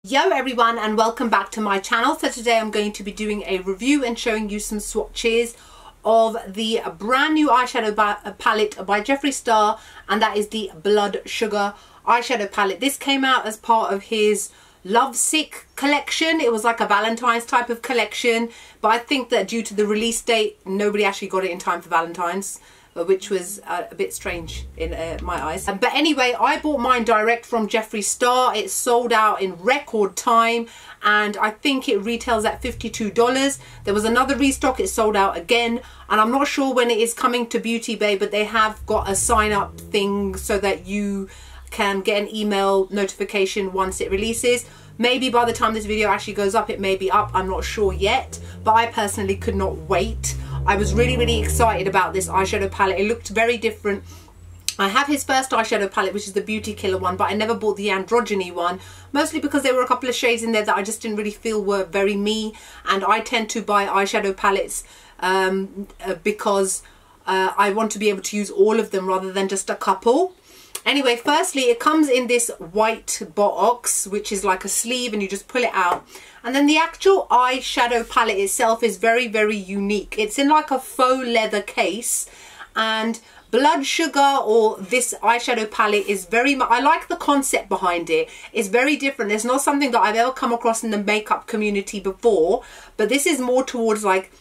Yo everyone, and welcome back to my channel. So today I'm going to be doing a review and showing you some swatches of the brand new eyeshadow palette by Jeffree Star, and that is the Blood Sugar eyeshadow palette. This came out as part of his Lovesick collection. It was like a Valentine's type of collection, but I think that due to the release date nobody actually got it in time for Valentine's, which was a bit strange in my eyes. But anyway, I bought mine direct from Jeffree Star. It sold out in record time, and I think it retails at $52. There was another restock, it sold out again, and I'm not sure when it is coming to Beauty Bay, but they have got a sign up thing so that you can get an email notification once it releases. Maybe by the time this video actually goes up, it may be up, I'm not sure yet, but I personally could not wait. I was really excited about this eyeshadow palette. It looked very different. I have his first eyeshadow palette, which is the Beauty Killer one, but I never bought the androgyny one, mostly because there were a couple of shades in there that I just didn't really feel were very me, and I tend to buy eyeshadow palettes because I want to be able to use all of them rather than just a couple. Anyway, firstly, it comes in this white box, which is like a sleeve, and you just pull it out. And then the actual eyeshadow palette itself is very unique. It's in like a faux leather case, and Blood Sugar, or this eyeshadow palette, is very much, I like the concept behind it. It's very different. It's not something that I've ever come across in the makeup community before, but this is more towards like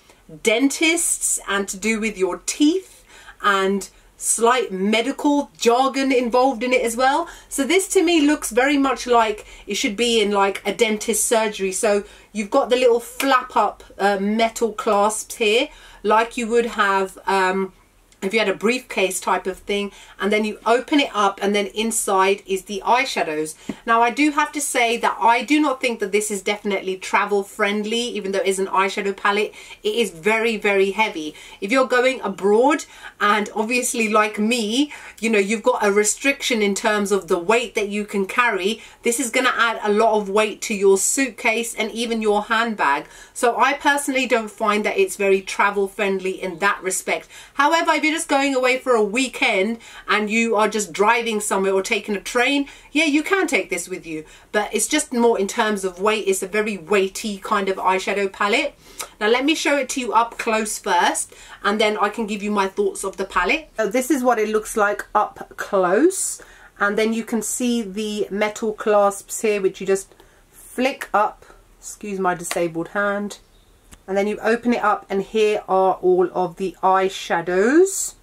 dentists and to do with your teeth and slight medical jargon involved in it as well. So this to me looks very much like it should be in like a dentist surgery. So you've got the little flap up metal clasps here, like you would have if you had a briefcase type of thing, and then you open it up and then inside is the eyeshadows. Now I do have to say that I do not think that this is definitely travel friendly, even though it is an eyeshadow palette. It is very heavy. If you're going abroad, and obviously like me, you know, you've got a restriction in terms of the weight that you can carry, this is going to add a lot of weight to your suitcase and even your handbag. So I personally don't find that it's very travel friendly in that respect. However, if you're just going away for a weekend and you are just driving somewhere or taking a train, yeah, you can take this with you, but it's just more in terms of weight. It's a very weighty kind of eyeshadow palette. Now let me show it to you up close first, and then I can give you my thoughts of the palette. So this is what it looks like up close, and then you can see the metal clasps here, which you just flick up, excuse my disabled hand, and then you open it up, and here are all of the eyeshadows.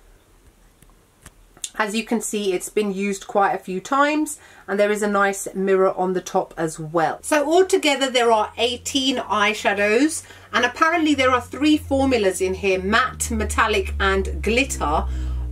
As you can see, it's been used quite a few times, and there is a nice mirror on the top as well. So altogether there are 18 eyeshadows, and apparently there are 3 formulas in here: matte, metallic and glitter,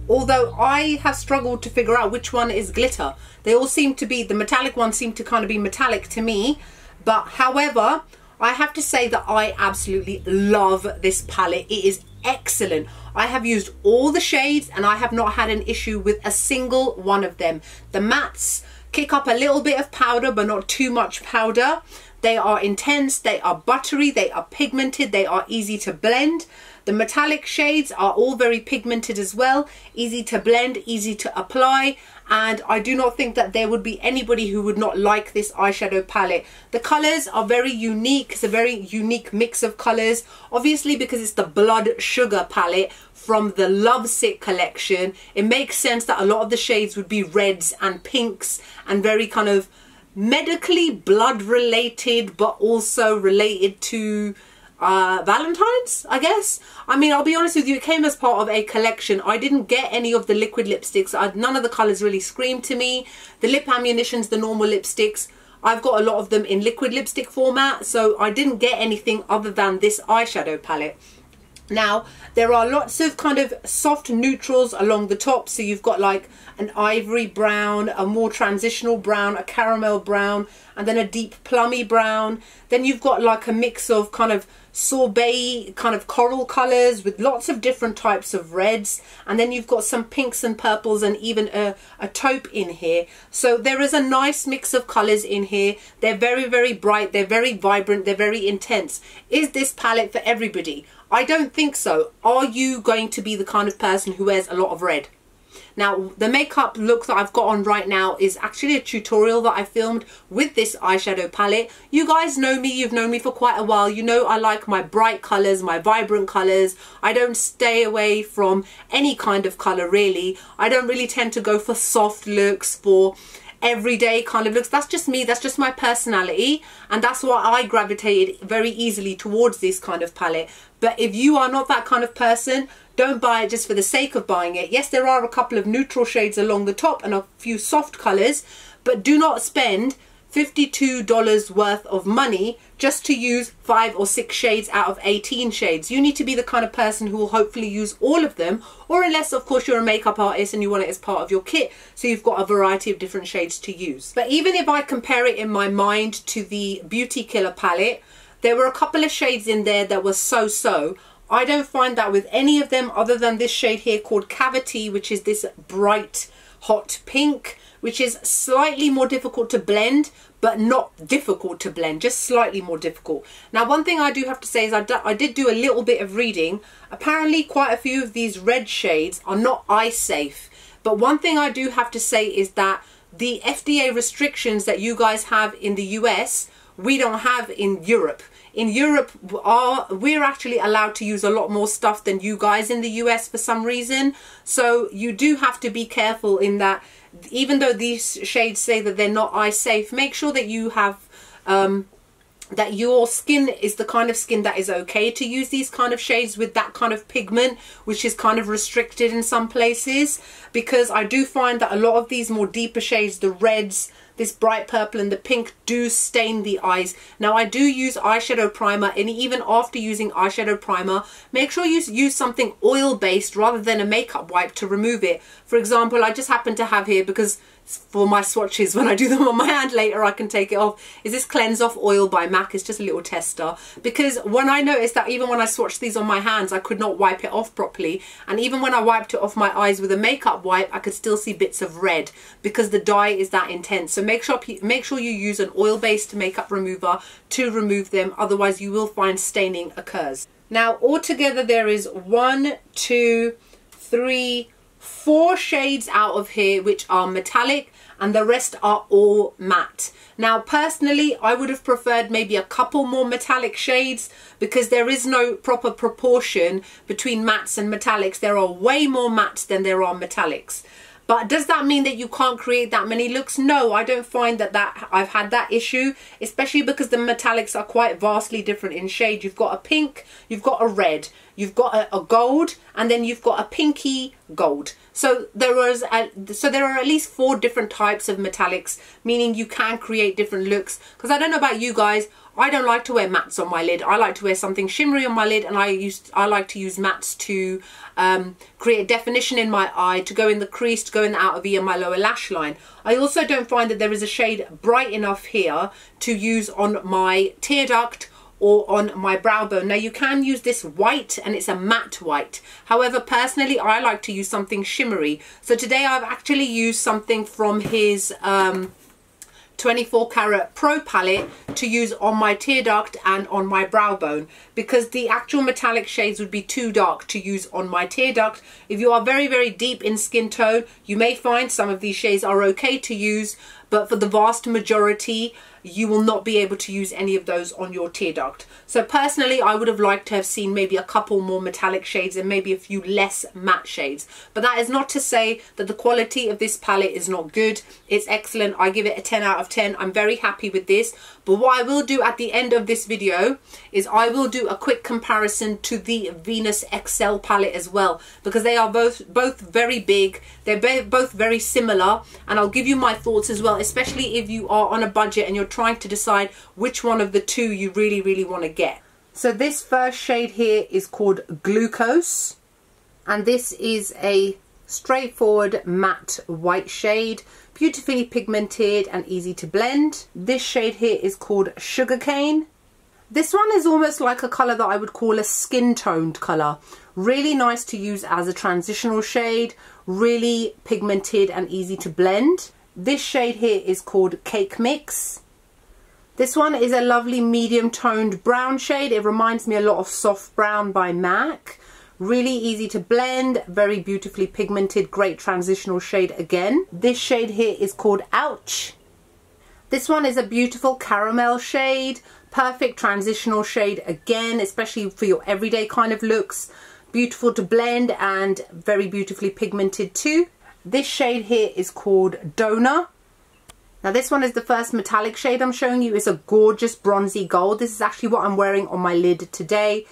although I have struggled to figure out which one is glitter. They all seem to be, the metallic ones seem to kind of be metallic to me, but however, I have to say that I absolutely love this palette. It is excellent. I have used all the shades and I have not had an issue with a single one of them. The mattes kick up a little bit of powder, but not too much powder. They are intense, they are buttery, they are pigmented, they are easy to blend. The metallic shades are all very pigmented as well, easy to blend, easy to apply, and I do not think that there would be anybody who would not like this eyeshadow palette. The colours are very unique. It's a very unique mix of colours, obviously because it's the Blood Sugar palette from the Lovesick collection. It makes sense that a lot of the shades would be reds and pinks and very kind of medically blood related, but also related to Valentine's, I guess. I mean, I'll be honest with you, it came as part of a collection. I didn't get any of the liquid lipsticks. None of the colours really screamed to me. The lip ammunitions, the normal lipsticks, I've got a lot of them in liquid lipstick format, so I didn't get anything other than this eyeshadow palette. Now there are lots of kind of soft neutrals along the top, so you've got like an ivory brown, a more transitional brown, a caramel brown, and then a deep plummy brown. Then you've got like a mix of kind of sorbet kind of coral colours with lots of different types of reds, and then you've got some pinks and purples and even a taupe in here. So there is a nice mix of colours in here. They're very bright, they're very vibrant, they're very intense. Is this palette for everybody? I don't think so. Are you going to be the kind of person who wears a lot of red? Now the makeup look that I've got on right now is actually a tutorial that I filmed with this eyeshadow palette. You guys know me, you've known me for quite a while. You know I like my bright colours, my vibrant colours. I don't stay away from any kind of colour really. I don't really tend to go for soft looks, for everyday kind of looks. That's just me, that's just my personality, and that's why I gravitated very easily towards this kind of palette. But if you are not that kind of person, don't buy it just for the sake of buying it. Yes, there are a couple of neutral shades along the top and a few soft colours, but do not spend $52 worth of money just to use 5 or 6 shades out of 18 shades. You need to be the kind of person who will hopefully use all of them, or unless of course you're a makeup artist and you want it as part of your kit, so you've got a variety of different shades to use. But even if I compare it in my mind to the Beauty Killer palette, there were a couple of shades in there that were so-so. I don't find that with any of them other than this shade here called Cavity, which is this bright hot pink, which is slightly more difficult to blend, but not difficult to blend, just slightly more difficult. Now one thing I do have to say is I did do a little bit of reading. Apparently quite a few of these red shades are not eye safe, but one thing I do have to say is that the FDA restrictions that you guys have in the US, we don't have in Europe. In Europe, we're actually allowed to use a lot more stuff than you guys in the US for some reason. So you do have to be careful in that, even though these shades say that they're not eye safe, make sure that you have, that your skin is the kind of skin that is okay to use these kind of shades with that kind of pigment, which is kind of restricted in some places. Because I do find that a lot of these more deeper shades, the reds, this bright purple and the pink, do stain the eyes. Now I do use eyeshadow primer, and even after using eyeshadow primer, make sure you use something oil based rather than a makeup wipe to remove it. For example, I just happen to have here, because for my swatches when I do them on my hand later I can take it off, is this Cleanse Off Oil by MAC. It's just a little tester, because when I noticed that even when I swatched these on my hands I could not wipe it off properly, and even when I wiped it off my eyes with a makeup wipe I could still see bits of red because the dye is that intense. So make sure you use an oil based makeup remover to remove them, otherwise you will find staining occurs. Now altogether there is 1, 2, 3, 4 shades out of here which are metallic, and the rest are all matte. Now personally I would have preferred maybe a couple more metallic shades, because there is no proper proportion between mattes and metallics. There are way more mattes than there are metallics. But does that mean that you can't create that many looks? No, I don't find that I've had that issue, especially because the metallics are quite vastly different in shade. You've got a pink, you've got a red, you've got a gold, and then you've got a pinky gold. So there are at least 4 different types of metallics, meaning you can create different looks. Because I don't know about you guys, I don't like to wear mattes on my lid. I like to wear something shimmery on my lid, and I like to use mattes to create definition in my eye, to go in the crease, to go in the outer V and my lower lash line. I also don't find that there is a shade bright enough here to use on my tear duct or on my brow bone. Now you can use this white, and it's a matte white. However, personally I like to use something shimmery. So today I've actually used something from his 24 karat pro palette to use on my tear duct and on my brow bone, because the actual metallic shades would be too dark to use on my tear duct. If you are very, very deep in skin tone, you may find some of these shades are okay to use, but for the vast majority you will not be able to use any of those on your tear duct. So personally I would have liked to have seen maybe a couple more metallic shades and maybe a few less matte shades. But that is not to say that the quality of this palette is not good. It's excellent. I give it a 10 out of 10. I'm very happy with this. But what I will do at the end of this video is I will do a quick comparison to the Venus XL palette as well, because they are both very big. They're both very similar, and I'll give you my thoughts as well, especially if you are on a budget and you're trying to decide which one of the two you really want to get. So this first shade here is called Glucose, and this is a straightforward matte white shade, beautifully pigmented and easy to blend. This shade here is called Sugarcane. This one is almost like a colour that I would call a skin toned colour. Really nice to use as a transitional shade, really pigmented and easy to blend. This shade here is called Cake Mix. This one is a lovely medium toned brown shade. It reminds me a lot of Soft Brown by MAC. Really easy to blend, very beautifully pigmented, great transitional shade again. This shade here is called Ouch. This one is a beautiful caramel shade, perfect transitional shade again, especially for your everyday kind of looks. Beautiful to blend and very beautifully pigmented too. This shade here is called Donor. Now this one is the first metallic shade I'm showing you. It's a gorgeous bronzy gold. This is actually what I'm wearing on my lid today.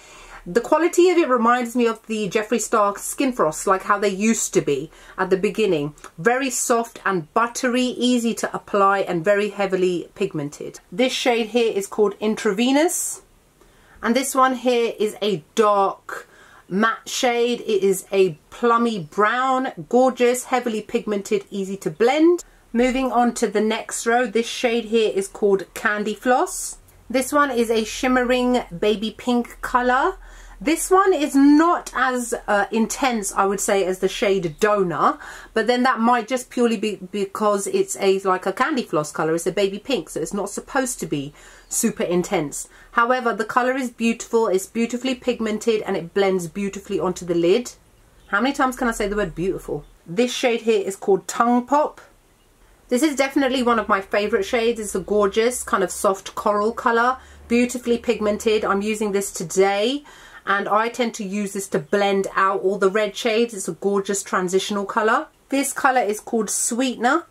The quality of it reminds me of the Jeffree Star Skin Frost, like how they used to be at the beginning. Very soft and buttery, easy to apply and very heavily pigmented. This shade here is called Intravenous. And this one here is a dark matte shade. It is a plummy brown, gorgeous, heavily pigmented, easy to blend. Moving on to the next row, this shade here is called Candy Floss. This one is a shimmering baby pink colour. This one is not as intense, I would say, as the shade Donor, but then that might just purely be because it's like a candy floss colour. It's a baby pink, so it's not supposed to be super intense. However, the colour is beautiful, it's beautifully pigmented, and it blends beautifully onto the lid. How many times can I say the word beautiful? This shade here is called Tongue Pop. This is definitely one of my favourite shades. It's a gorgeous kind of soft coral colour, beautifully pigmented. I'm using this today. And I tend to use this to blend out all the red shades. It's a gorgeous transitional colour. This colour is called Sweetener.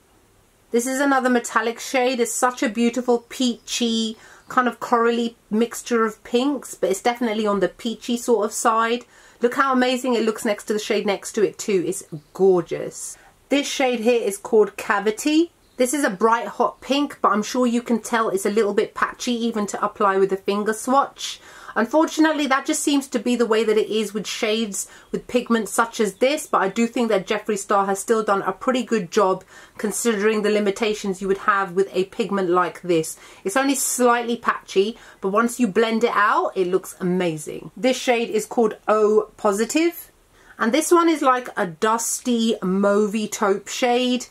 This is another metallic shade. It's such a beautiful peachy, kind of corally mixture of pinks, but it's definitely on the peachy sort of side. Look how amazing it looks next to the shade next to it too. It's gorgeous. This shade here is called Cavity. This is a bright hot pink, but I'm sure you can tell it's a little bit patchy even to apply with a finger swatch. Unfortunately, that just seems to be the way that it is with shades with pigments such as this, but I do think that Jeffree Star has still done a pretty good job considering the limitations you would have with a pigment like this. It's only slightly patchy, but once you blend it out, it looks amazing. This shade is called O Positive, and this one is like a dusty mauvey taupe shade.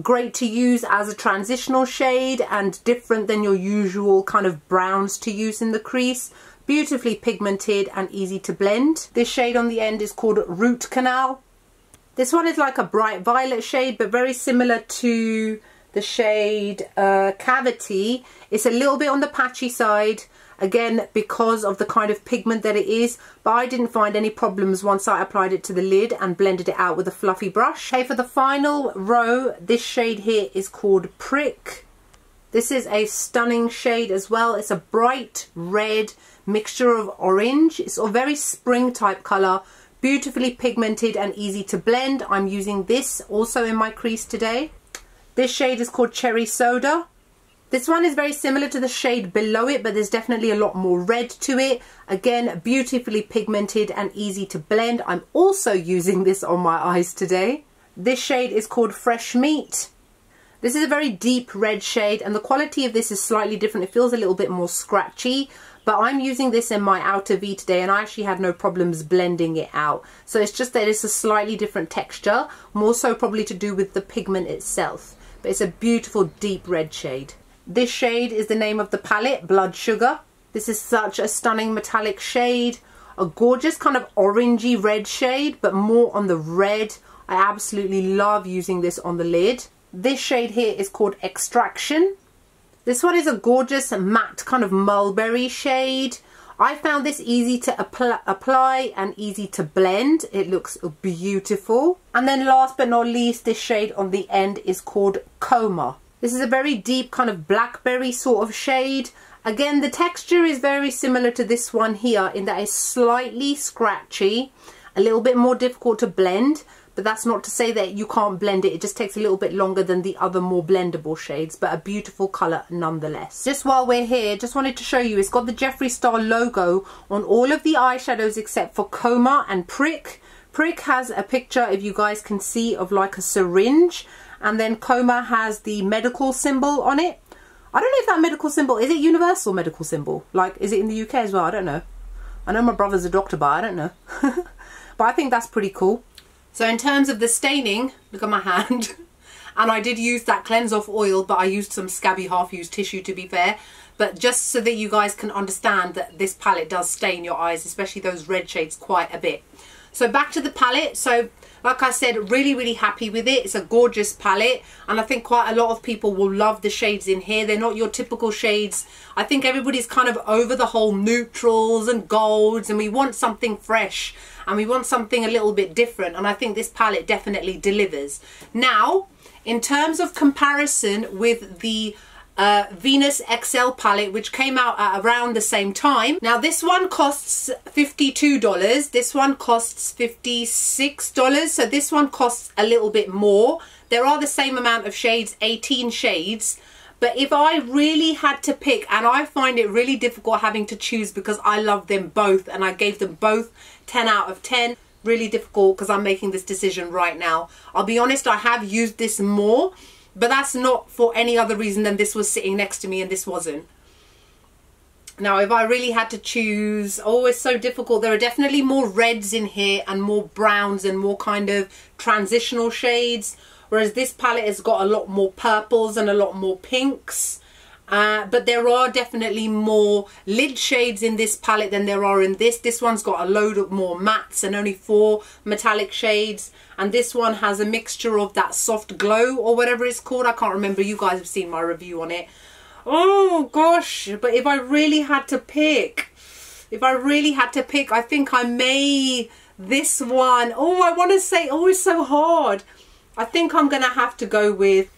Great to use as a transitional shade and different than your usual kind of browns to use in the crease. Beautifully pigmented and easy to blend. This shade on the end is called Root Canal. This one is like a bright violet shade, but very similar to the shade Cavity. It's a little bit on the patchy side, again because of the kind of pigment that it is, but I didn't find any problems once I applied it to the lid and blended it out with a fluffy brush. Okay, for the final row, this shade here is called Prick. This is a stunning shade as well. It's a bright red mixture of orange. It's a very spring type colour, beautifully pigmented and easy to blend. I'm using this also in my crease today. This shade is called Cherry Soda. This one is very similar to the shade below it, but there's definitely a lot more red to it. Again, beautifully pigmented and easy to blend. I'm also using this on my eyes today. This shade is called Fresh Meat. This is a very deep red shade, and the quality of this is slightly different. It feels a little bit more scratchy, but I'm using this in my outer V today and I actually had no problems blending it out. So it's just that it's a slightly different texture, more so probably to do with the pigment itself. But it's a beautiful deep red shade. This shade is the name of the palette, Blood Sugar. This is such a stunning metallic shade, a gorgeous kind of orangey red shade, but more on the red. I absolutely love using this on the lid. This shade here is called Extraction. This one is a gorgeous matte kind of mulberry shade. I found this easy to apply and easy to blend. It looks beautiful. And then last but not least, this shade on the end is called Coma. This is a very deep kind of blackberry sort of shade. Again, the texture is very similar to this one here in that it's slightly scratchy, a little bit more difficult to blend. But that's not to say that you can't blend it. It just takes a little bit longer than the other more blendable shades, but a beautiful colour nonetheless. Just while we're here, just wanted to show you, it's got the Jeffree Star logo on all of the eyeshadows except for Coma and Prick. Prick has a picture, if you guys can see, of like a syringe, and then Coma has the medical symbol on it. I don't know if that medical symbol, is it universal medical symbol? Like, is it in the UK as well? I don't know. I know my brother's a doctor, but I don't know. But I think that's pretty cool. So in terms of the staining, look at my hand. And I did use that cleanse off oil, but I used some scabby half-used tissue to be fair. But just so that you guys can understand that this palette does stain your eyes, especially those red shades, quite a bit. So back to the palette. So like I said, really happy with it. It's a gorgeous palette, and I think quite a lot of people will love the shades in here. They're not your typical shades. I think everybody's kind of over the whole neutrals and golds, and we want something fresh and we want something a little bit different, and I think this palette definitely delivers. Now, in terms of comparison with the Venus XL palette, which came out at around the same time. Now this one costs $52, this one costs $56, so this one costs a little bit more. There are the same amount of shades, 18 shades, but if I really had to pick, and I find it really difficult having to choose because I love them both and I gave them both 10 out of 10. Really difficult because I'm making this decision right now. I'll be honest, I have used this more, but that's not for any other reason than this was sitting next to me and this wasn't. Now, if I really had to choose, oh, it's so difficult. There are definitely more reds in here and more browns and more kind of transitional shades, whereas this palette has got a lot more purples and a lot more pinks. But there are definitely more lid shades in this palette than there are in this. This one's got a load of more mattes and only 4 metallic shades. And this one has a mixture of that soft glow or whatever it's called. I can't remember. You guys have seen my review on it. Oh gosh. But if I really had to pick, I think I may this one. Oh, I want to say, oh, it's so hard. I think I'm going to have to go with,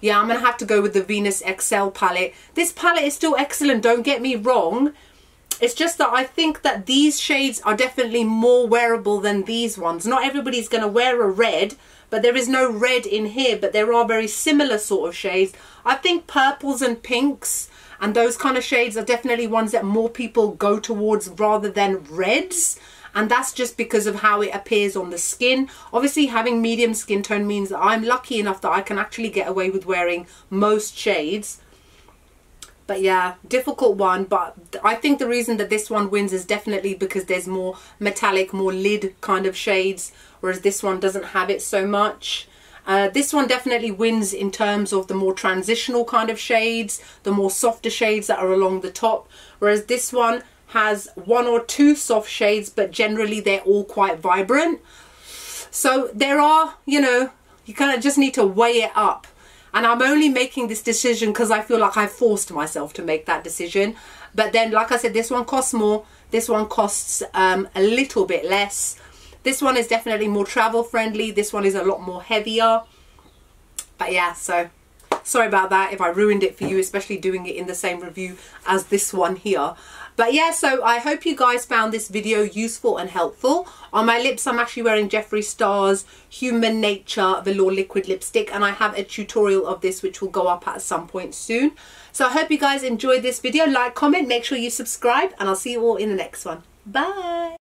yeah, I'm going to have to go with the Venus XL palette. This palette is still excellent, don't get me wrong. It's just that I think that these shades are definitely more wearable than these ones. Not everybody's going to wear a red, but there is no red in here, but there are very similar sort of shades. I think purples and pinks and those kind of shades are definitely ones that more people go towards rather than reds. And that's just because of how it appears on the skin. Obviously, having medium skin tone means that I'm lucky enough that I can actually get away with wearing most shades. But yeah, difficult one. But I think the reason that this one wins is definitely because there's more metallic, more lid kind of shades, whereas this one doesn't have it so much. This one definitely wins in terms of the more transitional kind of shades, the more softer shades that are along the top, whereas this one has 1 or 2 soft shades, but generally they're all quite vibrant. So there are, you know, you kind of just need to weigh it up. And I'm only making this decision because I feel like I forced myself to make that decision. But then, like I said, this one costs more. This one costs a little bit less. This one is definitely more travel friendly. This one is a lot more heavier. But yeah, so sorry about that if I ruined it for you, especially doing it in the same review as this one here. But yeah, so I hope you guys found this video useful and helpful. On my lips, I'm actually wearing Jeffree Star's Human Nature Velour Liquid Lipstick, and I have a tutorial of this which will go up at some point soon. So I hope you guys enjoyed this video. Like, comment, make sure you subscribe, and I'll see you all in the next one. Bye!